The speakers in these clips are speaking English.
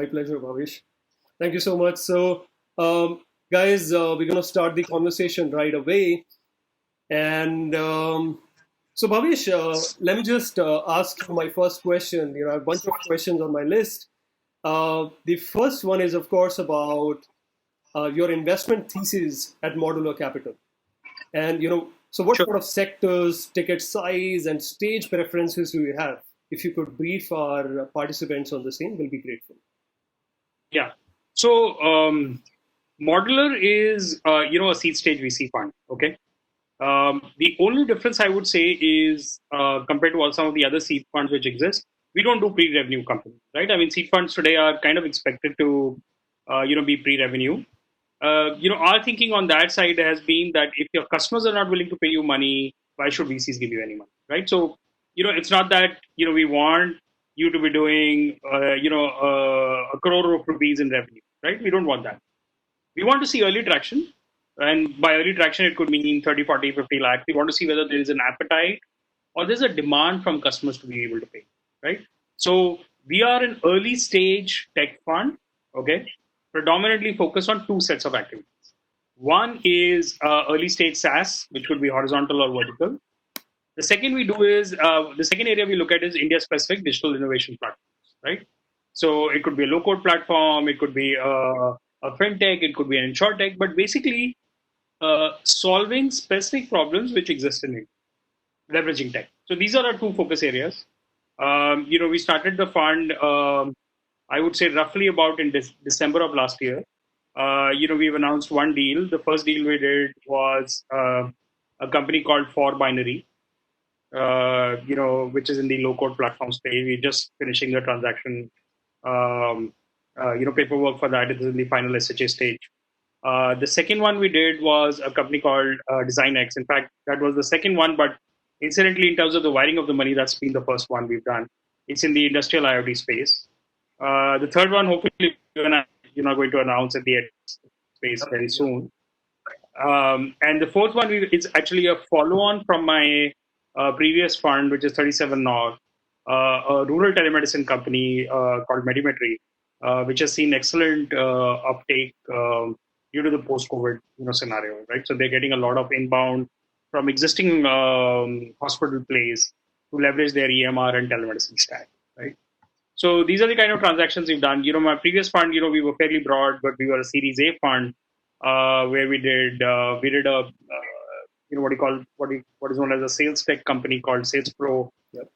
My pleasure, Bhavish. Thank you so much. So, guys, we're going to start the conversation right away. And so, Bhavish, let me just ask you my first question. I have a bunch of questions on my list. The first one is, of course, about your investment thesis at Modular Capital. And, so what Sure. sort of sectors, ticket size, and stage preferences do you have? If you could brief our participants on the same, we'll be grateful. Yeah. So Modular is a seed stage VC fund. Okay. The only difference I would say is compared to all some of the other seed funds which exist, we don't do pre-revenue companies, right? I mean, seed funds today are kind of expected to be pre-revenue. Our thinking on that side has been that if your customers are not willing to pay you money, why should VCs give you any money, right? So, it's not that we want you to be doing a crore of rupees in revenue, right? We don't want that. We want to see early traction, and by early traction, it could mean 30, 40, 50 lakhs. We want to see whether there is an appetite or there's a demand from customers to be able to pay, right? So we are an early stage tech fund, okay, predominantly focused on two sets of activities. One is early stage SaaS, which could be horizontal or vertical. The second area we look at is India specific digital innovation platforms, right? So it could be a low code platform, it could be a fintech, it could be an insurtech, but basically solving specific problems which exist in it, leveraging tech. So these are our two focus areas. We started the fund, I would say roughly about in December of last year. We've announced one deal. The first deal we did was a company called For Binary, which is in the low code platform space. We're just finishing the transaction, paperwork for that. It is in the final SHA stage. The second one we did was a company called DesignX. In fact, that was the second one, but incidentally, in terms of the wiring of the money, that's been the first one we've done. It's in the industrial IoT space. The third one, hopefully, you're not going to announce at the end space very soon. And the fourth one is actually a follow-on from my previous fund, which is 37 North, a rural telemedicine company called Medimetry, which has seen excellent uptake due to the post-COVID scenario, right? So they're getting a lot of inbound from existing hospital plays to leverage their EMR and telemedicine stack, right? So these are the kind of transactions we've done. My previous fund, we were fairly broad, but we were a Series A fund where we did a what is known as a sales tech company called Sales Pro. Yep.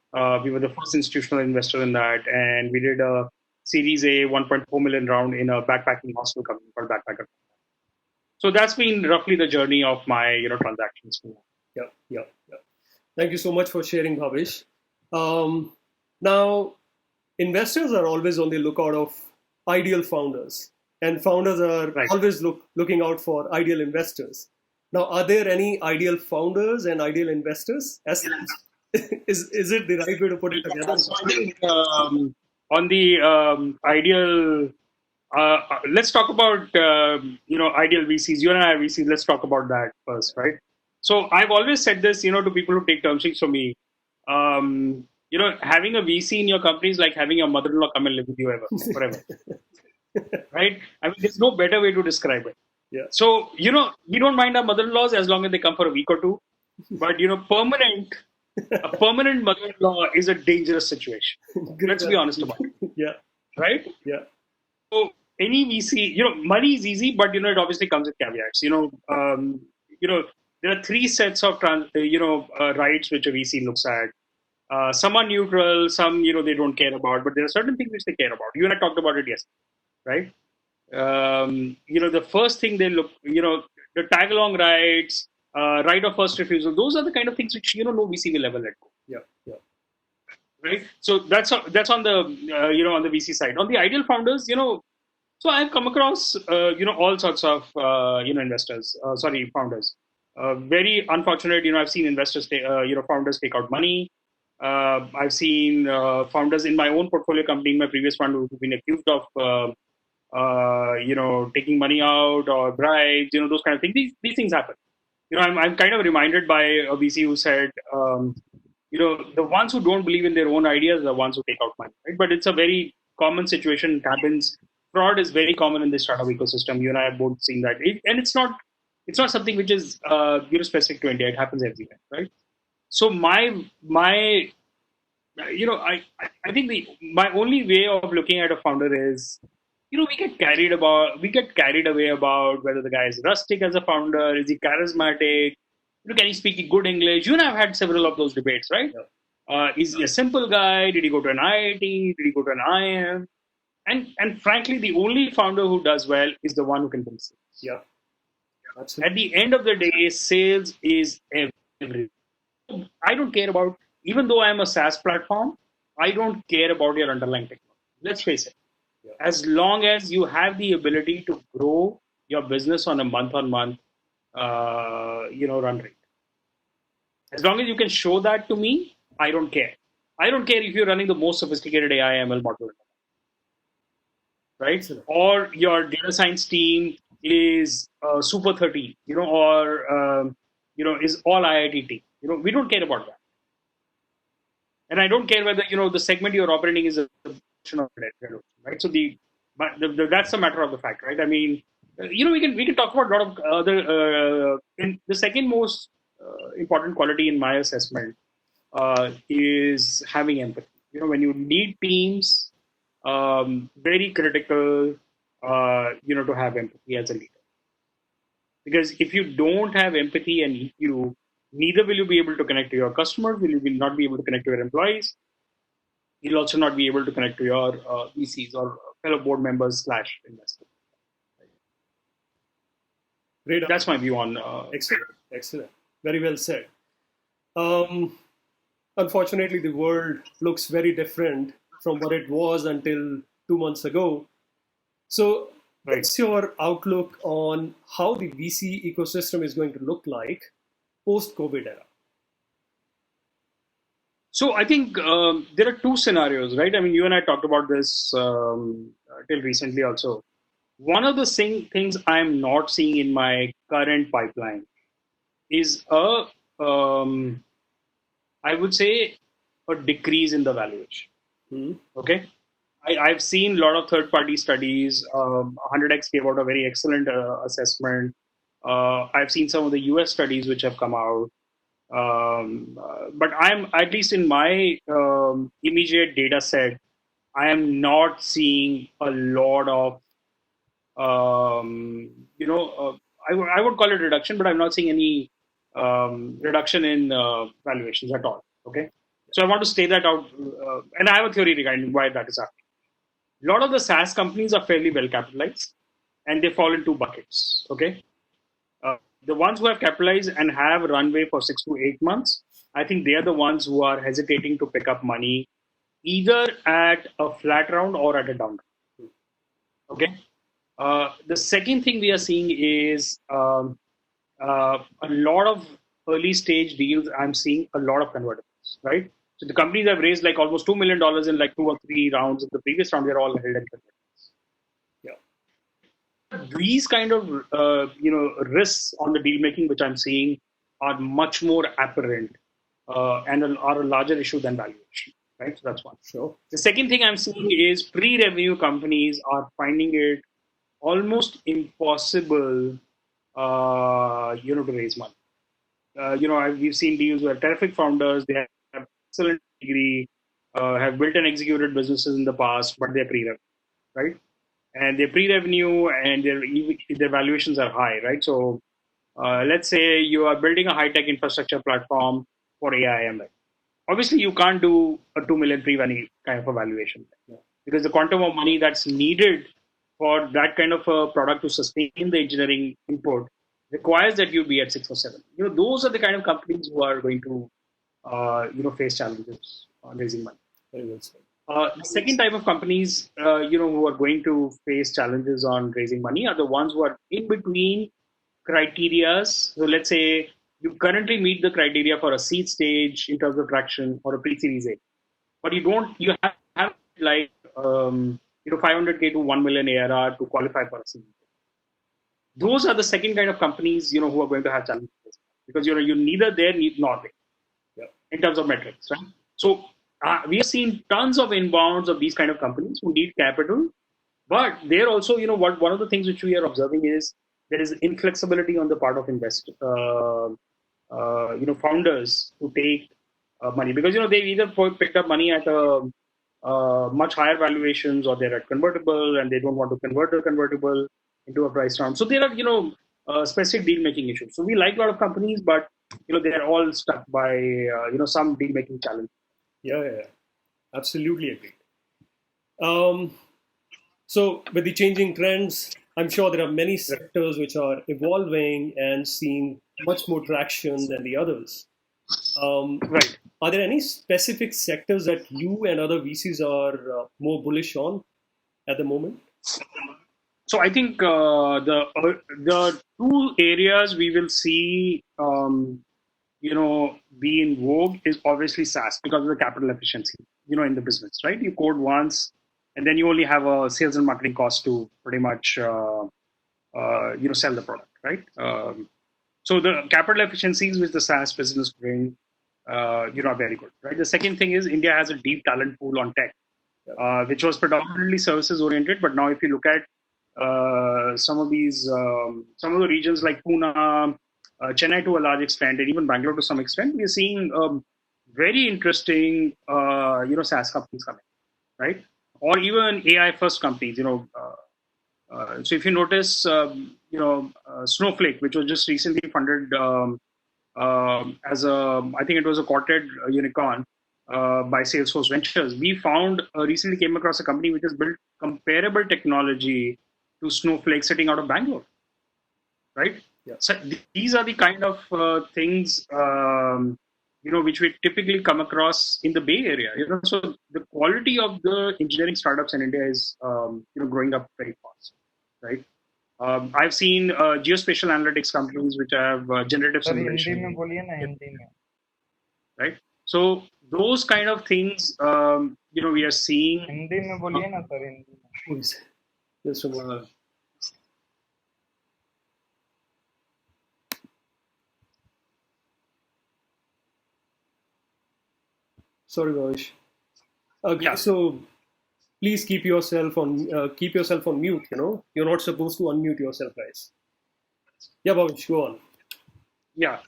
We were the first institutional investor in that, and we did a Series A 1.4 million round in a backpacking hostel company called Backpacker. So that's been roughly the journey of my transactions. Yeah. Thank you so much for sharing, Bhavish. Now, investors are always on the lookout of ideal founders, and founders are always looking out for ideal investors. Now, are there any ideal founders and ideal investors? Is it the right way to put it together? So I think on the ideal, let's talk about ideal VCs. You and I are VCs. Let's talk about that first, right? So I've always said this, to people who take term sheets from me. Having a VC in your company is like having your mother-in-law come and live with you forever, right? I mean, there's no better way to describe it. Yeah. So, we don't mind our mother-in-laws as long as they come for a week or two. But, a permanent mother-in-law is a dangerous situation. Let's be honest about it. Yeah. Right? Yeah. So, any VC, money is easy, but, it obviously comes with caveats. There are three sets of, rights which a VC looks at. Some are neutral, some, they don't care about, but there are certain things which they care about. You and I talked about it yesterday, right? The first thing they look, the tag along rights, right of first refusal, those are the kind of things which, no VC will ever let go. Yeah. Right. So that's on the, on the VC side. On the ideal founders, so I've come across, all sorts of, investors, founders. Very unfortunate, I've seen investors, founders take out money. I've seen founders in my own portfolio company, in my previous fund, who've been accused of, taking money out or bribes, those kind of things. These things happen. I'm kind of reminded by a VC who said, the ones who don't believe in their own ideas are the ones who take out money, right? But it's a very common situation happens. Fraud is very common in the startup ecosystem. You and I have both seen that, and it's not something which is specific to India. It happens everywhere, right? So my I think my only way of looking at a founder is, we get carried away about whether the guy is rustic as a founder, is he charismatic, can he speak good English? You and I have had several of those debates, right? Yeah. Is he a simple guy? Did he go to an IIT? Did he go to an IIM? And frankly, the only founder who does well is the one who can build sales. Yeah. At Absolutely. the end of the day, sales is everything. I don't care about, even though I'm a SaaS platform, I don't care about your underlying technology. Let's face it. Yeah. As long as you have the ability to grow your business on a month-on-month, run rate. As long as you can show that to me, I don't care. I don't care if you're running the most sophisticated AI ML model, right? Excellent. Or your data science team is super 30, is all IIT team. We don't care about that. And I don't care whether the segment you're operating is a function of it, right? So that's a matter of the fact, right? I mean, we can talk about a lot of other. And the second most important quality in my assessment is having empathy. When you lead teams, very critical, to have empathy as a leader. Because if you don't have empathy and EQ, neither will you be able to connect to your customers, will not be able to connect to your employees. You'll also not be able to connect to your VCs or fellow board members / investors. Great. That's my view on. Excellent. Excellent. Very well said. Unfortunately, the world looks very different from what it was until 2 months ago. So, Right. what's your outlook on how the VC ecosystem is going to look like post-COVID era? So I think there are two scenarios, right? I mean, you and I talked about this till recently also. One of the things I'm not seeing in my current pipeline is I would say, a decrease in the valuation. Okay. I've seen a lot of third-party studies. 100x gave out a very excellent assessment. I've seen some of the US studies which have come out. But I'm, at least in my immediate data set, I am not seeing a lot of, I would call it reduction, but I'm not seeing any reduction in valuations at all. Okay. So I want to stay that out. And I have a theory regarding why that is happening. A lot of the SaaS companies are fairly well capitalized, and they fall in two buckets. Okay. The ones who have capitalized and have runway for 6 to 8 months, I think they are the ones who are hesitating to pick up money either at a flat round or at a down round. Okay. The second thing we are seeing is a lot of early stage deals. I'm seeing a lot of convertibles, right? So the companies have raised like almost $2 million in like 2 or 3 rounds. In the previous round, they're all held in convertibles. Yeah. These kind of risks on the deal making, which I'm seeing, are much more apparent and are a larger issue than valuation. Right. So that's one. Sure. The second thing I'm seeing is pre-revenue companies are finding it almost impossible, to raise money. We've seen deals where terrific founders, they have excellent degree, have built and executed businesses in the past, but they're pre-revenue, right? And they're pre-revenue and their valuations are high, right? So let's say you are building a high-tech infrastructure platform for AI ML. Obviously, you can't do a 2 million pre-money kind of evaluation because the quantum of money that's needed for that kind of a product to sustain the engineering input requires that you be at 6 or 7. Those are the kind of companies who are going to, face challenges on raising money. Very well said. The second type of companies, who are going to face challenges on raising money are the ones who are in between criteria. So let's say you currently meet the criteria for a seed stage in terms of traction or a pre-series A, but you have like 500K to 1 million ARR to qualify for a seed. Those are the second kind of companies who are going to have challenges because you're neither there nor there in terms of metrics, right? So we have seen tons of inbounds of these kind of companies who need capital, but they're also, what one of the things which we are observing is there is inflexibility on the part of founders to take money, because they've either picked up money at a much higher valuations, or they're at convertible and they don't want to convert the convertible into a price round. So there are specific deal making issues. So we like a lot of companies, but they're all stuck by some deal making challenge. Yeah. Absolutely agreed. So with the changing trends, I'm sure there are many sectors which are evolving and seeing much more traction than the others. Right. Are there any specific sectors that you and other VCs are more bullish on at the moment? So I think the two areas we will see be in vogue is obviously SaaS, because of the capital efficiency in the business, right? You code once, and then you only have a sales and marketing cost to pretty much sell the product, right? So the capital efficiencies which the SaaS business bring, are very good, right? The second thing is India has a deep talent pool on tech, which was predominantly services oriented, but now if you look at some of the regions like Pune, Chennai to a large extent, and even Bangalore to some extent, we're seeing very interesting, SaaS companies coming, right? Or even AI first companies, so if you notice, Snowflake, which was just recently funded I think it was a quartered unicorn by Salesforce Ventures. We recently came across a company which has built comparable technology to Snowflake sitting out of Bangalore, right? Yeah. So these are the kind of things which we typically come across in the Bay Area. So the quality of the engineering startups in India is growing up very fast, right? I've seen geospatial analytics companies which have generative sir Hindi simulation, में बोलिए ना हिंदी में right? So those kind of things, we are seeing. Hindi में बोलिए ना sir Hindi में Who is this from? Sorry, Bhavish. Okay, Yeah. so please keep yourself on mute. You're not supposed to unmute yourself, guys. Yeah, Bhavish, go on. Yeah.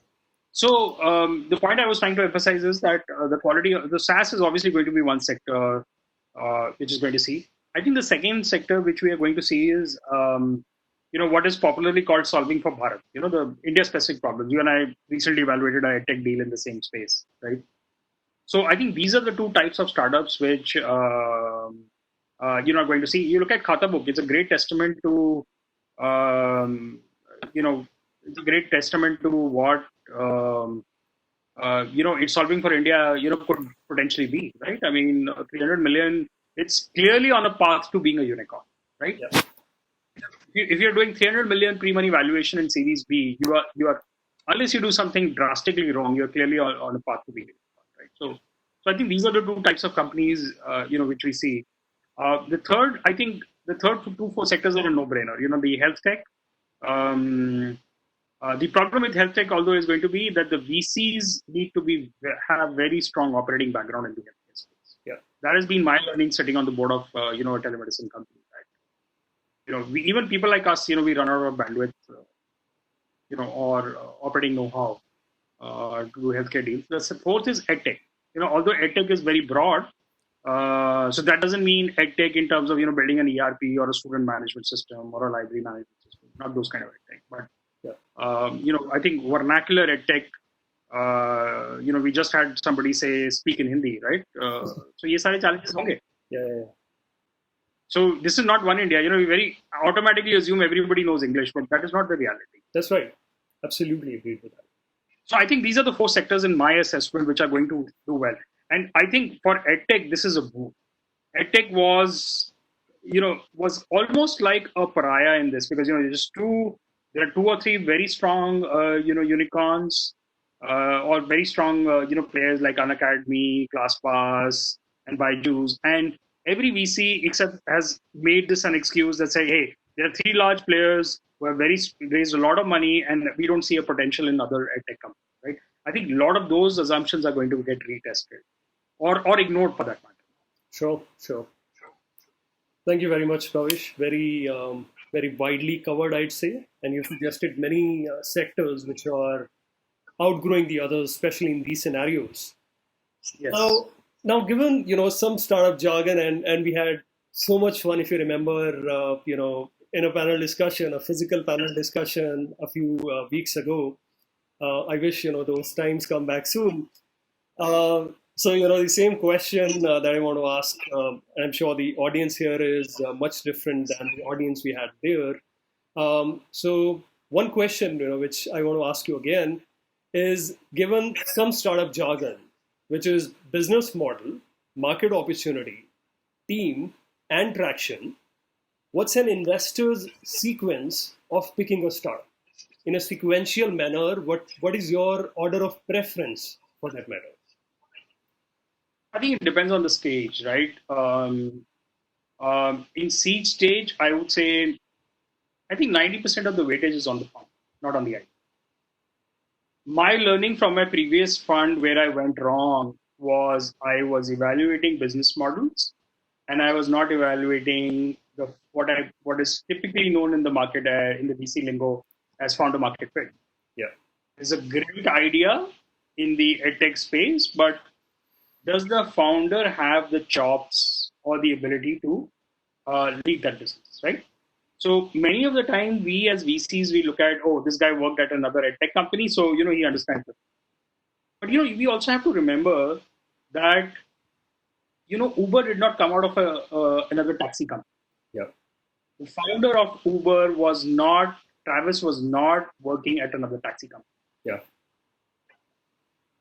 So the point I was trying to emphasize is that the quality of the SaaS is obviously going to be one sector which is going to see. I think the second sector which we are going to see is what is popularly called solving for Bharat. The India-specific problems. You and I recently evaluated a tech deal in the same space, right? So I think these are the two types of startups which are going to see. You look at Khatabook; it's a great testament to it's a great testament to what it's solving for India. Could potentially be, right. I mean, 300 million. It's clearly on a path to being a unicorn, right? Yeah. If you're doing 300 million pre-money valuation in Series B, you are unless you do something drastically wrong, you're clearly on a path to being a unicorn, right? So I think these are the two types of companies which we see. The third two, four sectors are a no-brainer. The health tech. The problem with health tech, although, is going to be that the VCs need to have very strong operating background in the healthcare space. Yeah, that has been my learning sitting on the board of a telemedicine company. Right? Even people like us, we run out of bandwidth, or operating know-how to do healthcare deals. The fourth is edtech. Although edtech is very broad, so that doesn't mean edtech in terms of building an ERP or a student management system or a library management system. Not those kind of edtech, but I think vernacular edtech. We just had somebody speak in Hindi, right? So ये सारे challenges होंगे. Yeah. So this is not one India. We very automatically assume everybody knows English, but that is not the reality. That's right. Absolutely agree with that. So I think these are the four sectors in my assessment which are going to do well. And I think for EdTech, this is a boom. EdTech was almost like a pariah in this, because there are two or three very strong unicorns or very strong players like Unacademy, ClassPass, and Byju's, and every VC except has made this an excuse that say, hey, there are three large players who have raised a lot of money, and we don't see a potential in other edtech companies, right? I think a lot of those assumptions are going to get retested. or ignored for that matter. Sure, sure. Thank you very much, Bhavish. Very widely covered, I'd say, and you suggested many sectors which are outgrowing the others, especially in these scenarios. Yes. Now, given some startup jargon, and we had so much fun, if you remember, in a panel discussion, a physical panel discussion a few weeks ago. I wish those times come back soon. So the same question that I want to ask. I'm sure the audience here is much different than the audience we had there. So one question, which I want to ask you again, is given some startup jargon, which is business model, market opportunity, team, and traction, what's an investor's sequence of picking a startup? In a sequential manner, what is your order of preference for that matter? I think it depends on the stage, right? In seed stage, I would say I think 90% of the weightage is on the fund, not on the idea. My learning from my previous fund where I went wrong was I was evaluating business models and I was not evaluating what is typically known in the market in the VC lingo as founder market fit. Yeah, It's a great idea in the edtech space, but does the founder have the chops or the ability to lead that business, right? So many of the time, we as VCs, we look at, oh, this guy worked at another edtech company, so he understands it. But we also have to remember that Uber did not come out of another taxi company. yeah, The founder of Uber Travis was not working at another taxi company. yeah.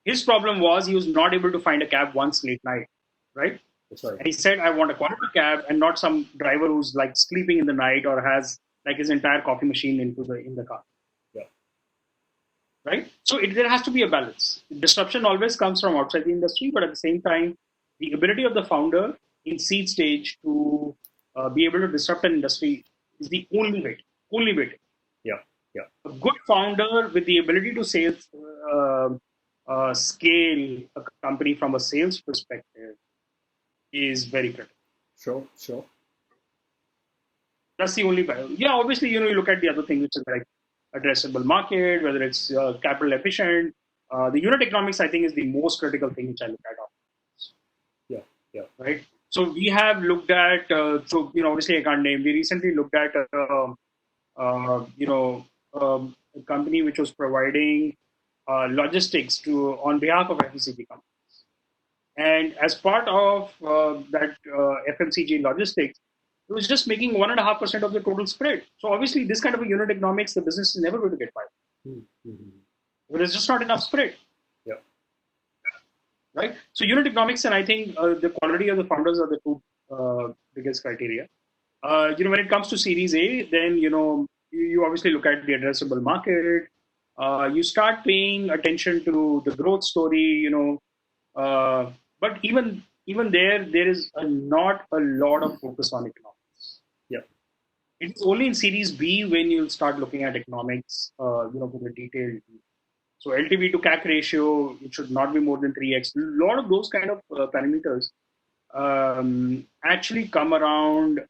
His problem was he was not able to find a cab once late night, right? That's right. And he said, I want a quality cab and not some driver who's like sleeping in the night or has like his entire coffee machine in the car. Yeah. Right? So there has to be a balance. Disruption always comes from outside the industry, but at the same time, the ability of the founder in seed stage to be able to disrupt an industry is the only way. Yeah, yeah, A good founder with the ability to scale a company from a sales perspective is very critical. sure. That's the only value. Yeah, obviously, you look at the other thing, which is like addressable market, whether it's capital efficient. The unit economics, I think, is the most critical thing which I look at. Yeah, yeah. Right. So we have looked at. Obviously, I can't name. We recently looked at, a company which was providing logistics on behalf of FMCG companies. And as part of that FMCG logistics, it was just making 1.5% of the total spread. So obviously, this kind of a unit economics, the business is never going to get by. Mm-hmm. There's just not enough spread. Yeah. Right. So unit economics and I think the quality of the founders are the two biggest criteria. When it comes to Series A, then you obviously look at the addressable market. You start paying attention to the growth story. But even there is not a lot of focus on economics. Yeah. It's only in Series B when you'll start looking at economics, with the detailed. So LTV to CAC ratio, it should not be more than 3x. A lot of those kind of parameters actually come around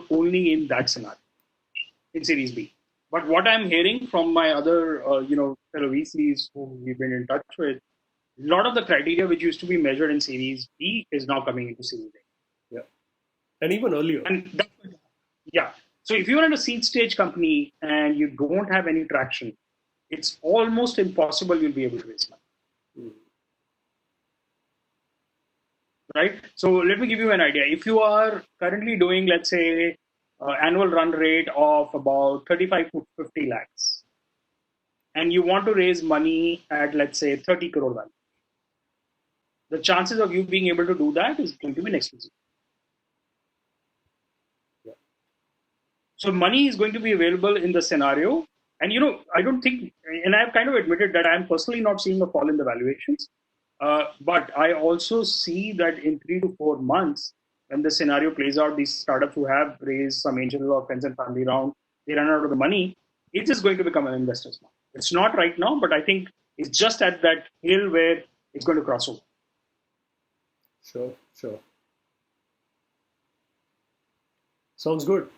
only in that scenario, in Series B. But what I'm hearing from my other, fellow VCs who we've been in touch with, a lot of the criteria which used to be measured in Series B is now coming into Series A. Yeah. And even earlier. Yeah. So if you're in a seed stage company and you don't have any traction, it's almost impossible you'll be able to raise money. Mm-hmm. Right? So let me give you an idea. If you are currently doing, let's say, annual run rate of about 35 to 50 lakhs, and you want to raise money at, let's say, 30 crore value, the chances of you being able to do that is going to be next to zero. Yeah. So money is going to be available in the scenario. And, I don't think, and I've kind of admitted that I'm personally not seeing a fall in the valuations. But I also see that in 3 to 4 months, when the scenario plays out, these startups who have raised some angel or friends and family round, they run out of the money. It is going to become an investor's market. It's not right now, but I think It's just at that hill where it's going to cross over. Sure. Sounds good.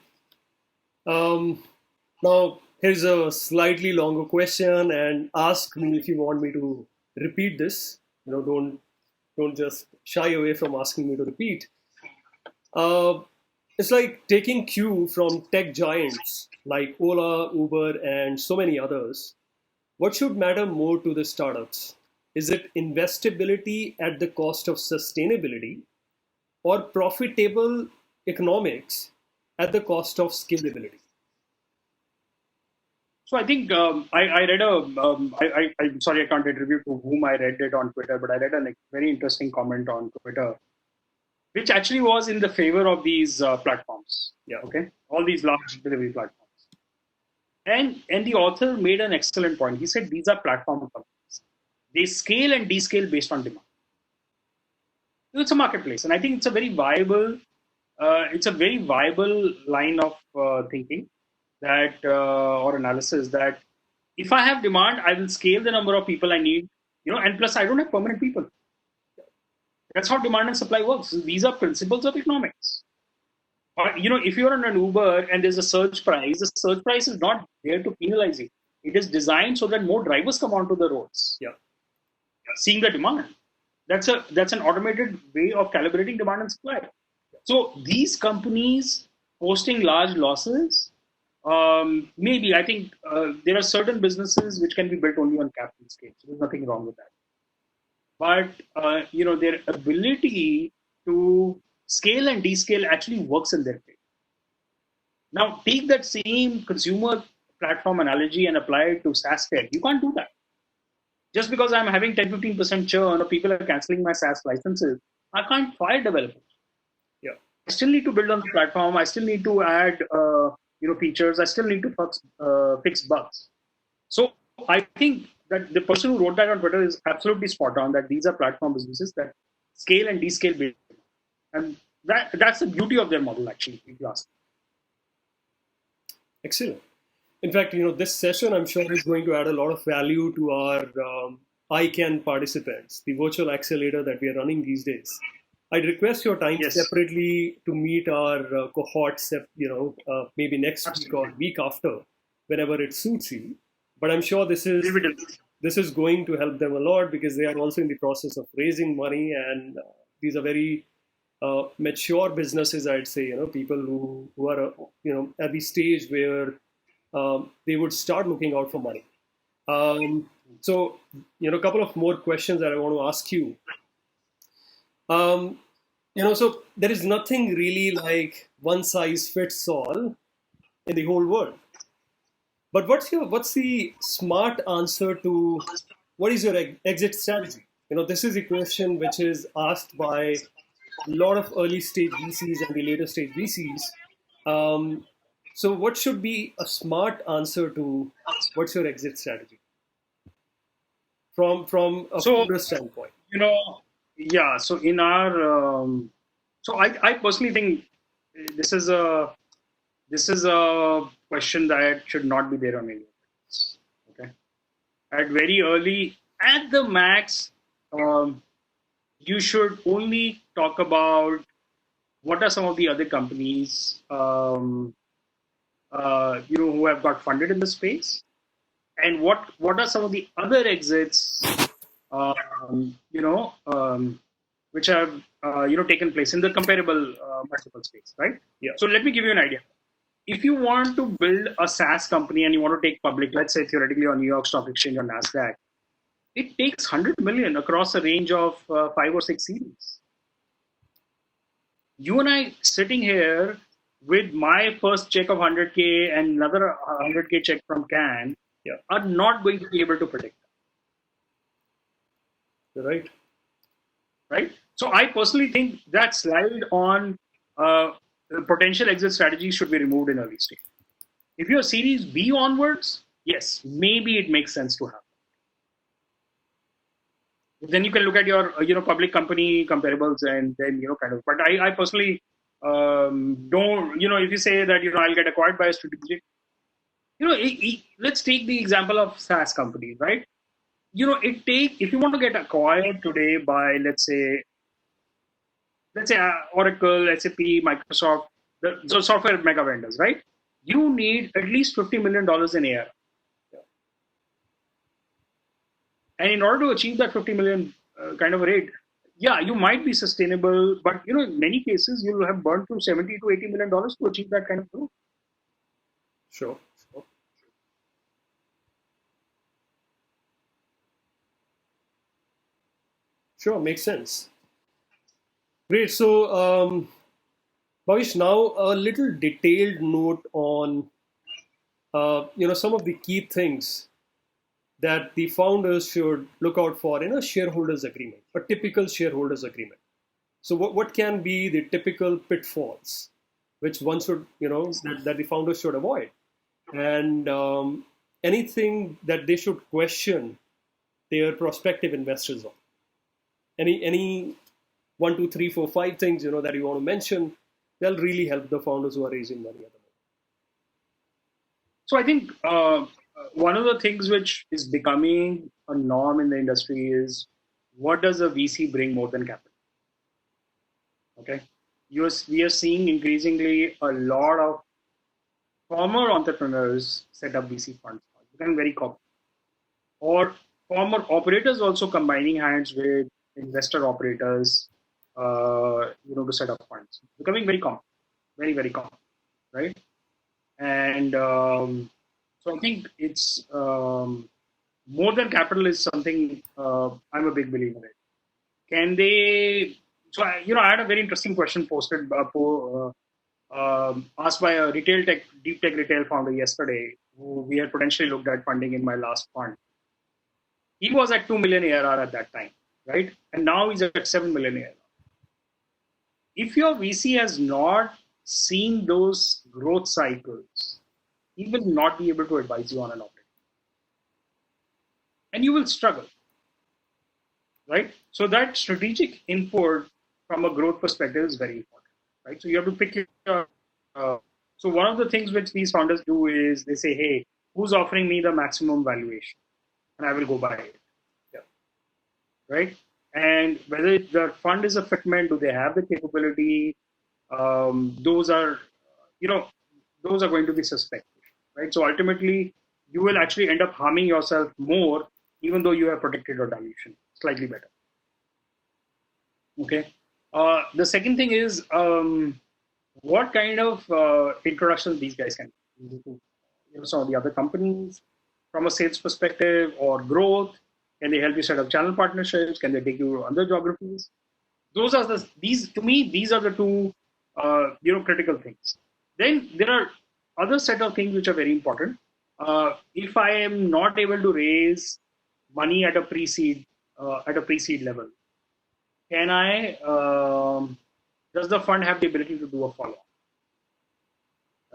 Now, here's a slightly longer question, and ask me if you want me to repeat this. Don't just shy away from asking me to repeat. Uh, it's like taking cue from tech giants like Ola, Uber, and so many others. What should matter more to the startups? Is it investability at the cost of sustainability, or profitable economics at the cost of scalability? So I think I read I'm sorry, I can't attribute to whom I read it on Twitter, but I read a very interesting comment on Twitter, which actually was in the favor of these platforms. Yeah. Okay. All these large delivery platforms. And the author made an excellent point. He said these are platform companies. They scale and descale based on demand. It's a marketplace, and I think it's a very viable line of thinking that or analysis that if I have demand, I will scale the number of people I need, and plus I don't have permanent people. That's how demand and supply works. These are principles of economics. Or, if you're on an Uber and there's a surge price, the surge price is not there to penalize you. It is designed so that more drivers come onto the roads. Yeah. Seeing the demand. That's an automated way of calibrating demand and supply. So these companies posting large losses, maybe I think there are certain businesses which can be built only on capital scale. So there's nothing wrong with that. But their ability to scale and descale actually works in their favor. Now take that same consumer platform analogy and apply it to SaaS tech. You can't do that. Just because I'm having 10-15% churn or people are canceling my SaaS licenses, I can't fire developers. Yeah. I still need to build on the platform. I still need to add features. I still need to fix bugs. So I think that the person who wrote that on Twitter is absolutely spot on, that these are platform businesses that scale and descale based. And that's the beauty of their model, actually, if you ask. Excellent. In fact, this session, I'm sure, is going to add a lot of value to our ICANN participants, the virtual accelerator that we are running these days. I'd request your time separately to meet our cohorts, maybe next week or week after, whenever it suits you. But I'm sure this is going to help them a lot, because they are also in the process of raising money, and these are very mature businesses, I'd say. People who are at the stage where they would start looking out for money. So a couple of more questions that I want to ask you. So there is nothing really like one size fits all in the whole world. But what's the smart answer to what is your exit strategy? This is a question which is asked by a lot of early stage VCs and the later stage VCs. So what should be a smart answer to what's your exit strategy from a founder standpoint? So in our I personally think this is a question that should not be there on any. Okay, at very early, at the max, you should only talk about what are some of the other companies who have got funded in the space, and what are some of the other exits which have taken place in the comparable multiple space, right? Yeah. So let me give you an idea. If you want to build a SaaS company and you want to take public, let's say theoretically on New York Stock Exchange or NASDAQ, it takes 100 million across a range of 5 or 6 series. You and I sitting here with my first check of 100K and another 100K check from Can are not going to be able to predict that. Right? So I personally think that slide on potential exit strategies should be removed in early stage. If you're Series B onwards, yes, maybe it makes sense to have. Then you can look at your public company comparables and then kind of. But I personally don't if you say that I'll get acquired by a strategic, let's take the example of SaaS companies, right? if you want to get acquired today by, let's say Oracle, SAP, Microsoft, the software mega vendors, right? You need at least $50 million in ARR. And in order to achieve that 50 million kind of rate, yeah, you might be sustainable, but in many cases, you'll have burned through 70 to $80 million to achieve that kind of growth. Sure. Sure, makes sense. Great. So, Bhavish, now a little detailed note on some of the key things that the founders should look out for in a shareholders agreement, a typical shareholders agreement. So, what can be the typical pitfalls which one should, that the founders should avoid, and anything that they should question their prospective investors on? Any 1, 2, 3, 4, 5 things that you want to mention, they'll really help the founders who are raising money at the moment. So I think one of the things which is becoming a norm in the industry is, what does a VC bring more than capital? Okay, we are seeing increasingly a lot of former entrepreneurs set up VC funds. It's becoming very common. Or former operators also combining hands with investor operators, to set up funds. It's becoming very common, very, very common, right? And so I think it's more than capital is something I'm a big believer in. Can they? So I had a very interesting question posted asked by a deep tech retail founder yesterday, who we had potentially looked at funding in my last fund. He was at 2 million ARR at that time, right? And now he's at 7 million ARR. If your VC has not seen those growth cycles, he will not be able to advise you on an operating. And you will struggle, right? So that strategic input from a growth perspective is very important, right? So you have to pick your... so one of the things which these founders do is they say, hey, who's offering me the maximum valuation? And I will go buy it. Yeah. Right? And whether the fund is a fitment, do they have the capability? Those are going to be suspect, right? So ultimately, you will actually end up harming yourself more, even though you have protected your dilution slightly better. Okay. The second thing is, what kind of introductions these guys can do to some of the other companies from a sales perspective or growth. Can they help you set up channel partnerships? Can they take you to other geographies? These are the two critical things. Then there are other set of things which are very important. If I am not able to raise money at a pre-seed level, can I? Does the fund have the ability to do a follow-up?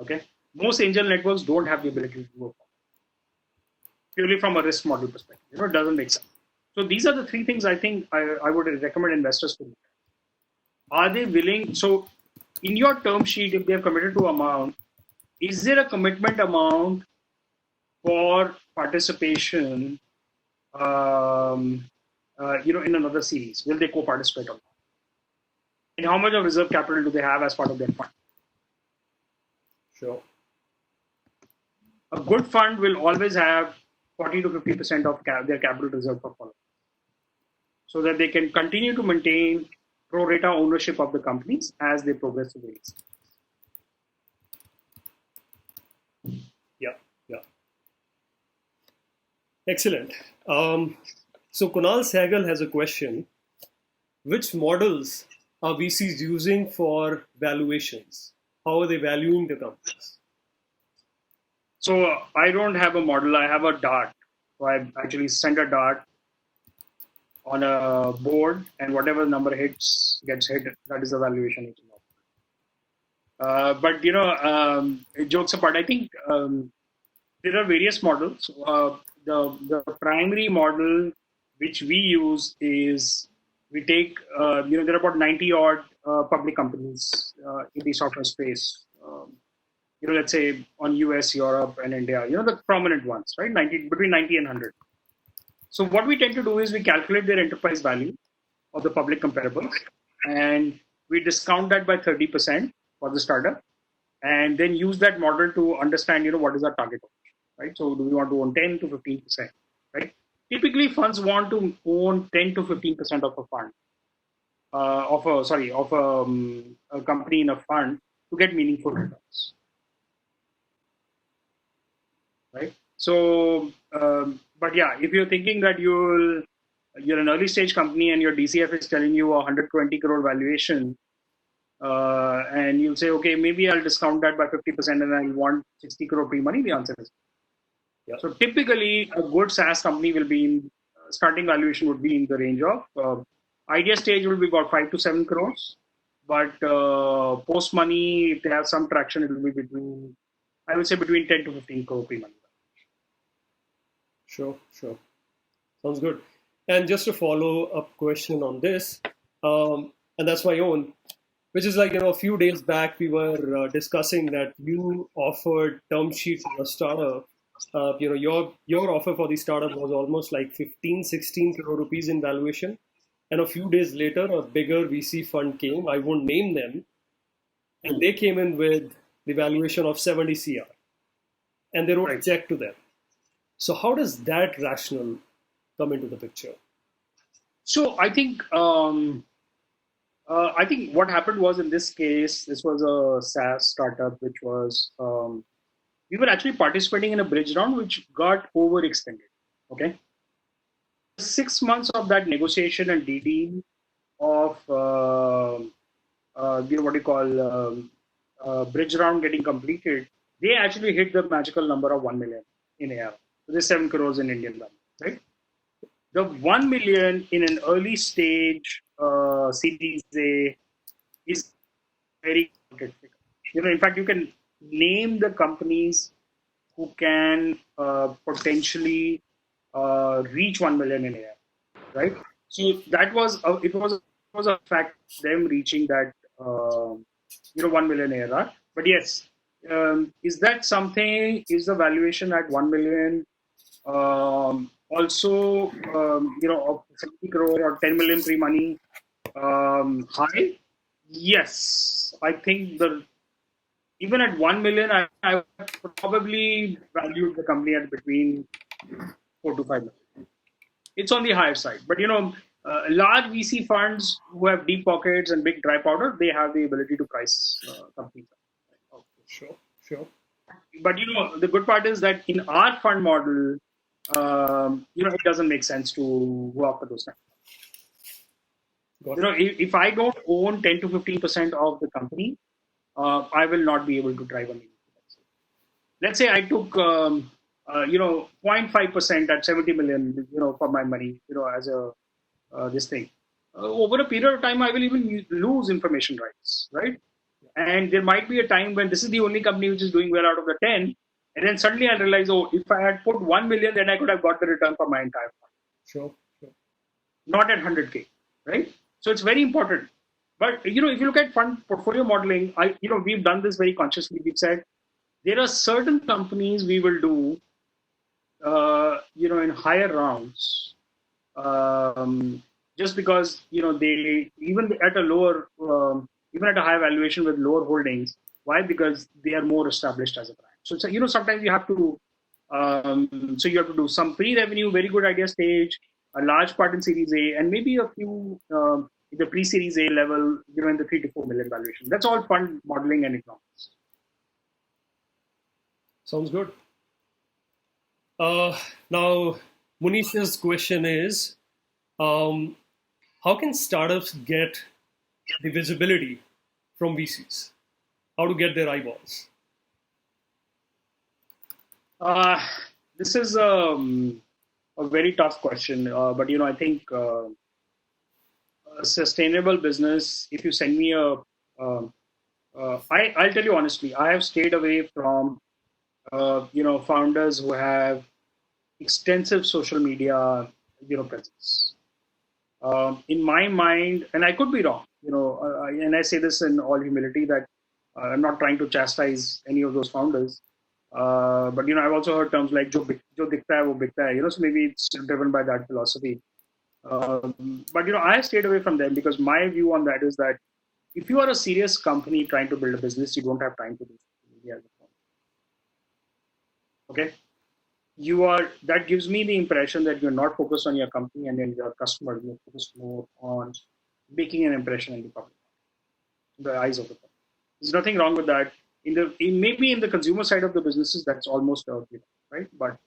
Okay, most angel networks don't have the ability to do a follow-up. Purely from a risk model perspective, it doesn't make sense. So these are the three things I think I would recommend investors to look at. Are they willing? So in your term sheet, if they have committed to amount, is there a commitment amount for participation? In another series, will they co-participate or not? And how much of reserve capital do they have as part of their fund? Sure. A good fund will always have 40 to 50% of their capital reserve for follow-up, so that they can continue to maintain pro rata ownership of the companies as they progress through the release. Yeah. Excellent. So Kunal Sehgal has a question. Which models are VCs using for valuations? How are they valuing the companies? So I don't have a model. I have a dart. So I actually send a dart on a board, and whatever number gets hit. That is the valuation. But jokes apart, I think there are various models. The primary model which we use is we take there are about 90 odd public companies in the software space. Let's say on US, Europe, and India. The prominent ones, right? Between 90 and 100. So what we tend to do is we calculate their enterprise value of the public comparables, and we discount that by 30% for the startup, and then use that model to understand, what is our target ownership, right? So do we want to own 10 to 15%, right? Typically, funds want to own 10 to 15% of a fund, a company in a fund to get meaningful returns, right? So, but yeah, if you're thinking that you're an early stage company and your DCF is telling you a 120 crore valuation, and you'll say, okay, maybe I'll discount that by 50% and I want 60 crore pre-money, the answer is Yeah. so. Typically, a good SaaS company will be in starting valuation would be in the range of idea stage will be about 5 to 7 crores, but post money, if they have some traction, it will be between, I would say, between 10 to 15 crore pre-money. Sure. Sounds good. And just a follow-up question on this, and that's my own, which is like, a few days back we were discussing that you offered term sheet for a startup. Your offer for the startup was almost like 15-16 crore rupees in valuation. And a few days later, a bigger VC fund came. I won't name them. And they came in with the valuation of 70 CR. And they wrote a check to them. So how does that rationale come into the picture? So I think what happened was, in this case, this was a SaaS startup, which was we were actually participating in a bridge round, which got overextended. Okay, 6 months of that negotiation and DD of what you call bridge round getting completed, they actually hit the magical number of 1 million in AR. So there's 7 crores in Indian value, right? The 1 million in an early stage Series A is very counted figure. In fact, you can name the companies who can potentially reach 1 million in AR, right? So that was it was a fact, them reaching that 1 million ARR. But yes, is that something? Is the valuation at 1 million? Also, of 70 crore or 10 million pre-money high? Yes, I think even at 1 million, I probably valued the company at between 4 to 5 million. It's on the higher side, but large VC funds who have deep pockets and big dry powder, they have the ability to price companies. Sure. But the good part is that in our fund model, it doesn't make sense to go after those kinds. If I don't own 10 to 15% of the company, I will not be able to drive a meaningful exit. Let's say I took 0.5% at 70 million, for my money, as a this thing. Over a period of time, I will even lose information rights, right? And there might be a time when this is the only company which is doing well out of the 10, and then suddenly I realize, if I had put 1 million, then I could have got the return for my entire fund. Sure. Not at 100K, right? So it's very important. But if you look at fund portfolio modeling, we've done this very consciously. We've said there are certain companies we will do, in higher rounds, just because they even at a lower, even at a high valuation with lower holdings. Why? Because they are more established as a brand. So sometimes you have to, you have to do some pre-revenue, very good idea stage, a large part in Series A, and maybe a few in the pre-Series A level, in the 3 to 4 million valuation. That's all fund modeling and economics. Sounds good. Now, Munish's question is, how can startups get the visibility from VCs? How to get their eyeballs? This is a very tough question, but I think a sustainable business. If you send me I'll tell you honestly, I have stayed away from founders who have extensive social media presence. In my mind, and I could be wrong, and I say this in all humility, that I'm not trying to chastise any of those founders. But I've also heard terms like "jo dikhta hai wo bikta hai." So maybe it's driven by that philosophy. But I stayed away from them because my view on that is that if you are a serious company trying to build a business, you don't have time to do social media as a form. Okay, that gives me the impression that you're not focused on your company and then your customer. You're focused more on making an impression in the public, in the eyes of the public. There's nothing wrong with that. Maybe in the consumer side of the businesses, that's almost right. But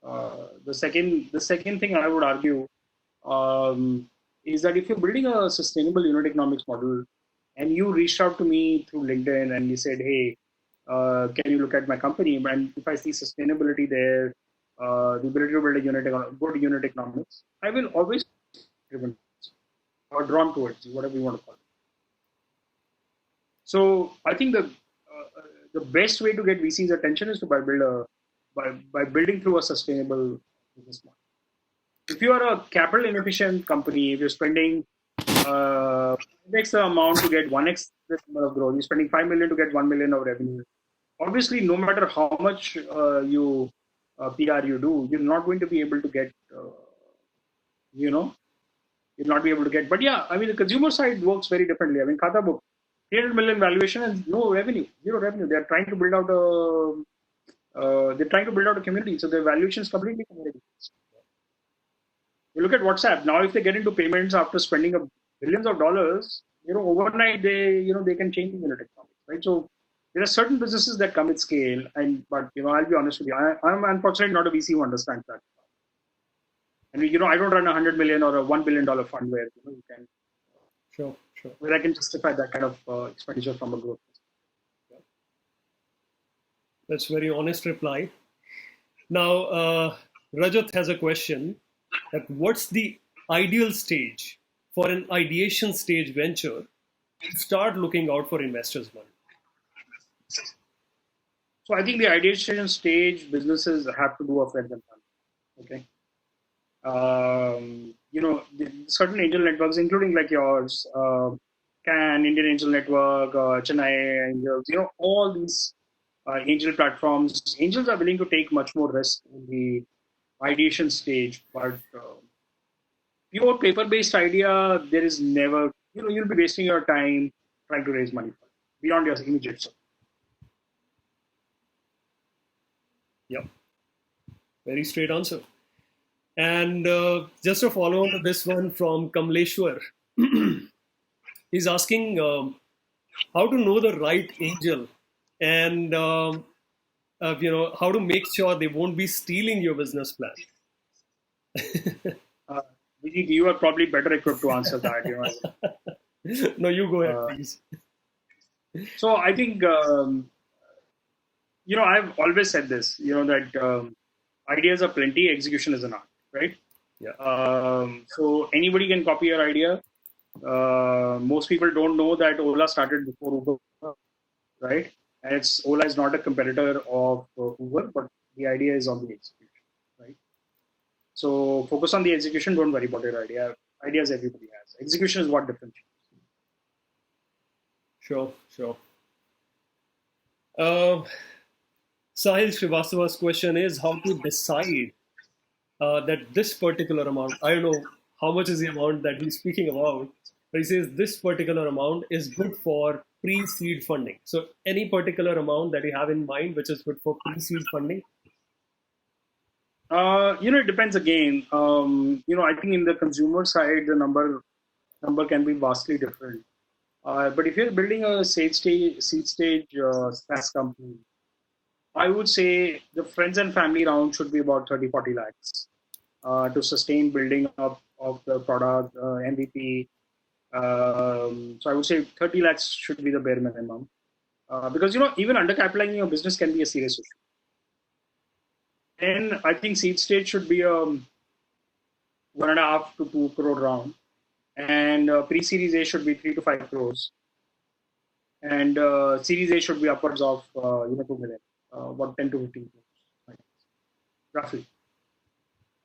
the second thing I would argue is that if you're building a sustainable unit economics model and you reached out to me through LinkedIn and you said, hey, can you look at my company? And if I see sustainability there, the ability to build a good unit economics, I will always be driven or drawn towards you, whatever you want to call it. So I think the best way to get VC's attention is to by building through a sustainable business model. If you are a capital inefficient company, if you're spending X amount to get 1x the number of growth, you're spending 5 million to get 1 million of revenue. Obviously, no matter how much you PR you do, you're not going to be able to get, you'll not be able to get. But yeah, I mean, the consumer side works very differently. I mean, Khata book, 300 million valuation and no revenue, zero revenue. They're trying to build out a community, so their valuation is completely community. You look at WhatsApp now. If they get into payments after spending billions of dollars, overnight they can change the unit economics, right? So there are certain businesses that come with scale, but I'll be honest with you, I'm unfortunately not a VC who understands that. And I don't run $100 million or a $1 billion fund where you can Sure. where I can justify that kind of expenditure from a growth. That's a very honest reply. Now, Rajat has a question that what's the ideal stage for an ideation stage venture to start looking out for investors' money? So I think the ideation stage businesses have to do a friends and family. Okay. Certain angel networks, including like yours, Indian Angel Network, Chennai Angels, all these angel platforms. Angels are willing to take much more risk in the ideation stage, but pure paper-based idea, there is never, you'll be wasting your time trying to raise money for it, beyond your immediate circle. Yep. Very straight answer. And just a follow on to this one from Kamleshwar. He's asking how to know the right angel and how to make sure they won't be stealing your business plan. Vineet, you are probably better equipped to answer that. No, you go ahead, please. So I think I've always said this. That ideas are plenty, execution is an art, right? Yeah. So anybody can copy your idea. Most people don't know that Ola started before Uber, right? And Ola is not a competitor of Uber, but the idea is on the execution, right? So focus on the execution. Don't worry about your idea. Ideas everybody has. Execution is what differentiates. Sure. Sahil Srivastava's question is how to decide that this particular amount, I don't know how much is the amount that he's speaking about, but he says this particular amount is good for pre-seed funding. So any particular amount that you have in mind which is good for pre-seed funding? It depends again. I think in the consumer side, the number can be vastly different. But if you're building a seed stage SaaS company, I would say the friends and family round should be about 30-40 lakhs to sustain building up of the product, MVP. So I would say 30 lakhs should be the bare minimum. Because, even undercapitalizing your business can be a serious issue. And I think seed stage should be 1.5 to 2 crore round. And pre-series A should be 3 to 5 crores. And series A should be upwards of 2 million, about 10 to 15 crores, right? Roughly.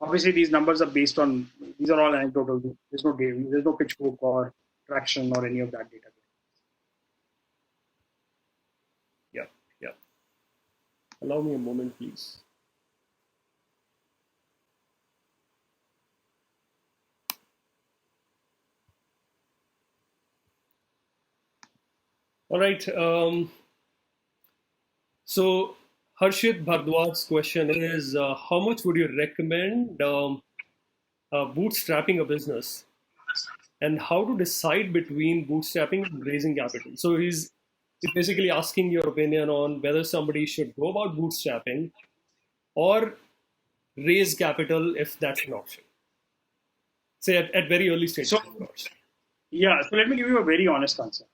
Obviously, these numbers are these are all anecdotal. There's no pitch book or traction or any of that data. Yeah. Allow me a moment, please. All right. So Harshit Bhardwaj's question is, how much would you recommend bootstrapping a business, and how to decide between bootstrapping and raising capital? So he's basically asking your opinion on whether somebody should go about bootstrapping or raise capital if that's an option. Say at very early stages, So, of course. yeah, so let me give you a very honest answer.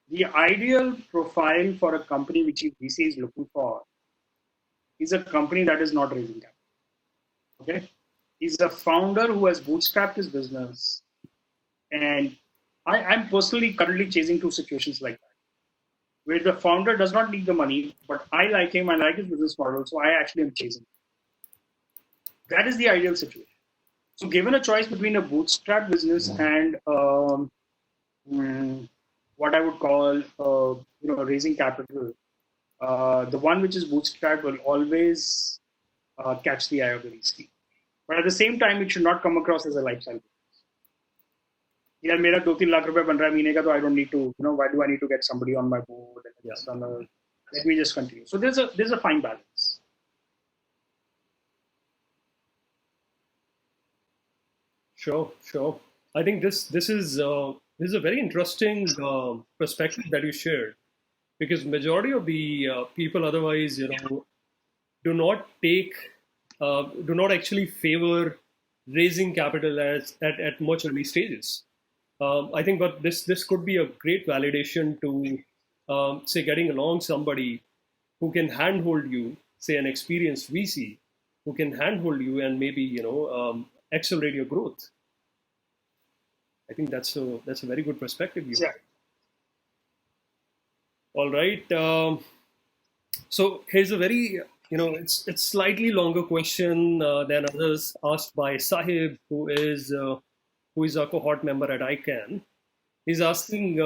The ideal profile for a company which VC is looking for is a company that is not raising capital. Okay, he's a founder who has bootstrapped his business, and I'm personally currently chasing two situations like that, where the founder does not need the money, but I like him, I like his business model, so I actually am chasing. That is the ideal situation. So, given a choice between a bootstrap business and what I would call raising capital, the one which is bootstrapped will always catch the eye of the VC. But at the same time, it should not come across as a lifestyle. यार मेरा 2-3 लाख रुपए बन रहा है महीने का, तो I don't need to, why do I need to get somebody on my board? Let me just continue. So there's a fine balance. Sure. I think this is a very interesting perspective that you shared, because majority of the people otherwise, do not actually favor raising capital at much early stages. I think, but this could be a great validation to say getting along somebody who can handhold you, say an experienced VC who can handhold you and maybe accelerate your growth. I think that's a very good perspective you have. All right. So here's a very it's slightly longer question than others asked by Sahib, who is a cohort member at ICANN. He's asking,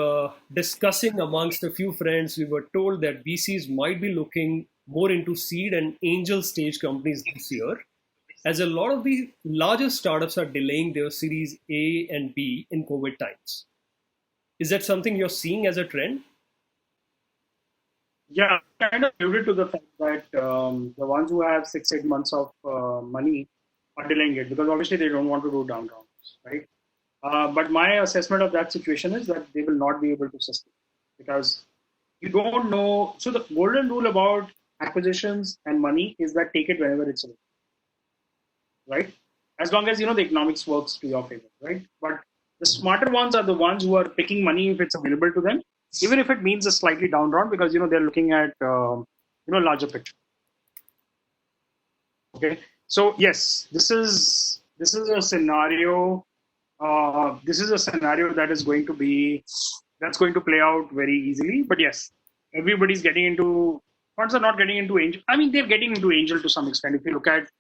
discussing amongst a few friends, we were told that VCs might be looking more into seed and angel stage companies this year, as a lot of the larger startups are delaying their Series A and B in COVID times. Is that something you're seeing as a trend? Yeah, kind of alluded to the fact that the ones who have 6-8 months of money are delaying it because obviously they don't want to do down rounds, right? But my assessment of that situation is that they will not be able to sustain because you don't know. So the golden rule about acquisitions and money is that take it whenever it's available, right? As long as the economics works to your favor, right? But the smarter ones are the ones who are picking money if it's available to them, even if it means a slightly down round because they're looking at larger picture. Okay, so yes, this is a scenario. This is a scenario that's going to play out very easily. But yes, everybody's getting into funds are not getting into angel. I mean, they're getting into angel to some extent. If you look at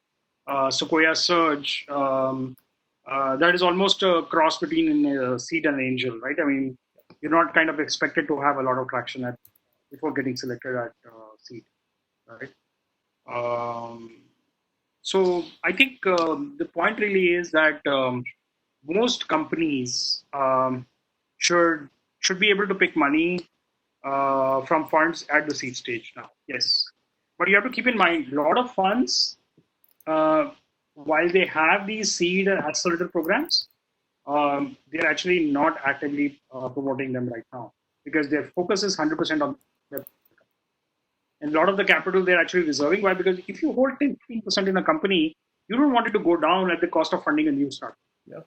Sequoia Surge, that is almost a cross between a seed and angel, right? I mean, you're not kind of expected to have a lot of traction before getting selected at seed, right? So I think the point really is that most companies should be able to pick money from funds at the seed stage now. Yes, but you have to keep in mind a lot of funds, while they have these seed and accelerator programs, they're actually not actively promoting them right now because their focus is 100% on their. And a lot of the capital they're actually reserving. Why? Because if you hold 10-15% in a company, you don't want it to go down at the cost of funding a new startup. Yeah.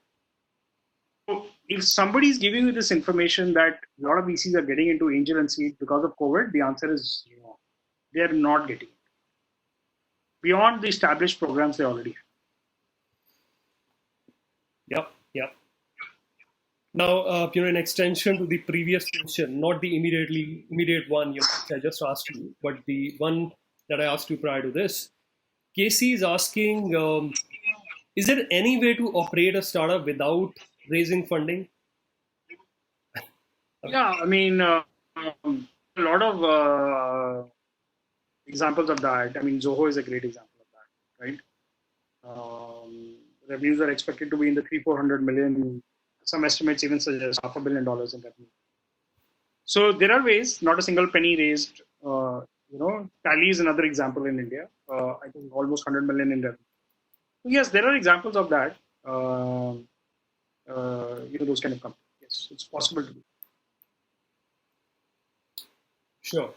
So if somebody is giving you this information that a lot of VCs are getting into angel and seed because of COVID, the answer is no. They're not getting it. Beyond the established programs they already have. Yep. Now, in extension to the previous question, not the immediate one I just asked you, but the one that I asked you prior to this, Casey is asking, is there any way to operate a startup without raising funding? Yeah, I mean, a lot of examples of that. I mean, Zoho is a great example of that, right? Revenues are expected to be in the 300-400 million. Some estimates even suggest $500 million in revenue. So there are ways. Not a single penny raised. Tally is another example in India. I think almost 100 million in revenue. So yes, there are examples of that. Those kind of companies. Yes, it's possible to do. Sure.